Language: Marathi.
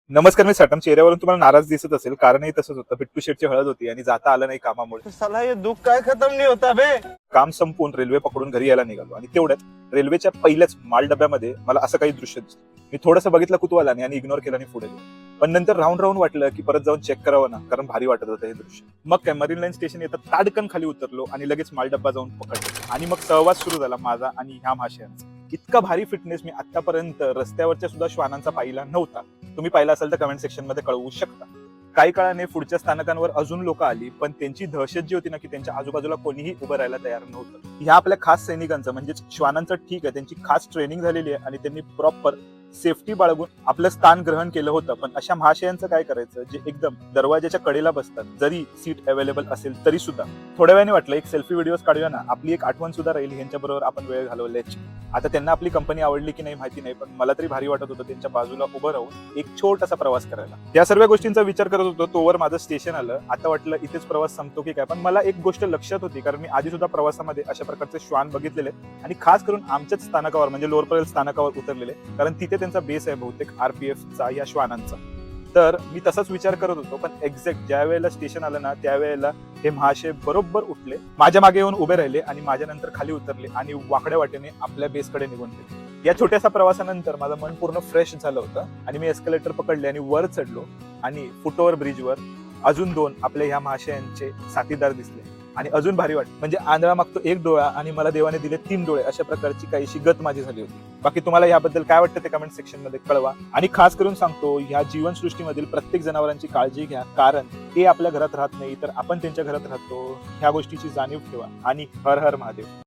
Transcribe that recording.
नमस्कार. मी सटम चेहऱ्यावरून तुम्हाला नाराज दिसत असेल, कारणही तसंच होतं. बिट्टू शेटची हळद होती आणि जाता आलं नाही कामामुळे. साला ये दुख काय खत्म नहीं होता बे. काम संपवून रेल्वे पकडून घरी यायला निघालो आणि तेवढ्यात रेल्वेच्या पहिल्याच माल डब्यामध्ये मला असं काही दृश्य दिसलं. मी थोडंसं बघितलं कुतूहलाने आणि इग्नोर केलं आणि पुढे गेलो. पण नंतर राहून वाटलं की परत जाऊन चेक करावं ना, कारण भारी वाटत होतं हे दृश्य. मग काय मरीन लाईन स्टेशन येतात ताडकन खाली उतरलो आणि लगेच माल डब्बा जाऊन पकडलो आणि मग सहवास सुरू झाला माझा आणि ह्या महाशयांचा. इतका भारी फिटनेस मी आतापर्यंत रस्त्यावरच्या सुद्धा श्वानांचा पाहिला नव्हता. तुम्ही पाहिला असेल तर कमेंट सेक्शन मध्ये कळवू शकता. काही काळाने पुढच्या स्थानकांवर अजून लोक आली, पण त्यांची दहशत जी होती ना, की त्यांच्या आजूबाजूला कोणीही उभं राहायला तयार नव्हतं. ह्या आपल्या खास सैनिकांचं म्हणजेच श्वानांचं ठीक आहे, त्यांची खास ट्रेनिंग झालेली आहे आणि त्यांनी प्रॉपर सेफ्टी बाळगून आपलं स्थान ग्रहण केलं होतं. पण अशा महाशयांचं काय करायचं जे एकदम दरवाजाच्या कडेला बसतात, जरी सीट अवेलेबल असेल तरी सुद्धा. थोड्या वेळाने वाटलं एक सेल्फी व्हिडिओज काढूया ना, आपली एक आठवण सुद्धा राहील यांच्याबरोबर आपण वेळ घालवल्याची. आता त्यांना आपली कंपनी आवडली की नाही माहिती नाही, पण मला तरी भारी वाटत होतं त्यांच्या बाजूला उभं राहून एक छोटासा प्रवास करायला. या सर्व गोष्टींचा विचार करत होतो तोवर माझं स्टेशन आलं. आता वाटलं इथेच प्रवास संपतो की काय, पण मला एक गोष्ट लक्षात होती, कारण मी आधी सुद्धा प्रवासामध्ये अशा प्रकारचे श्वान बघितलेले आणि खास करून आमच्याच स्थानकावर म्हणजे लोअर परेल स्थानकावर उतरलेले, कारण तिथे त्यांचा बेस आहे बहुतेक RPF या श्वानांचा. तर मी तसाच विचार करत होतो, पण एक्झॅक्ट ज्या वेळेला स्टेशन आलं ना, त्यावेळेला हे महाशय बरोबर उठले, माझ्या मागे येऊन उभे राहिले आणि माझ्या नंतर खाली उतरले आणि वाकड्या वाटेने आपल्या बेसकडे निघून गेले. या छोट्याशा प्रवासानंतर माझं मन पूर्ण फ्रेश झालं होतं आणि मी एस्केलेटर पकडले आणि वर चढलो आणि फुटओव्हर ब्रिजवर अजून 2 आपल्या ह्या महाशयांचे साथीदार दिसले आणि अजून भारी वाटलं. म्हणजे आंधळा मागतो एक डोळा आणि मला देवाने दिले 3 डोळे, अशा प्रकारची काहीशी गत माझी झाली होती. बाकी तुम्हाला याबद्दल काय वाटतं ते कमेंट सेक्शन मध्ये कळवा. आणि खास करून सांगतो, ह्या जीवनसृष्टीमधील प्रत्येक जनावरांची काळजी घ्या, कारण ते आपल्या घरात राहत नाही तर आपण त्यांच्या घरात राहतो. ह्या गोष्टीची जाणीव ठेवा आणि हर हर महादेव.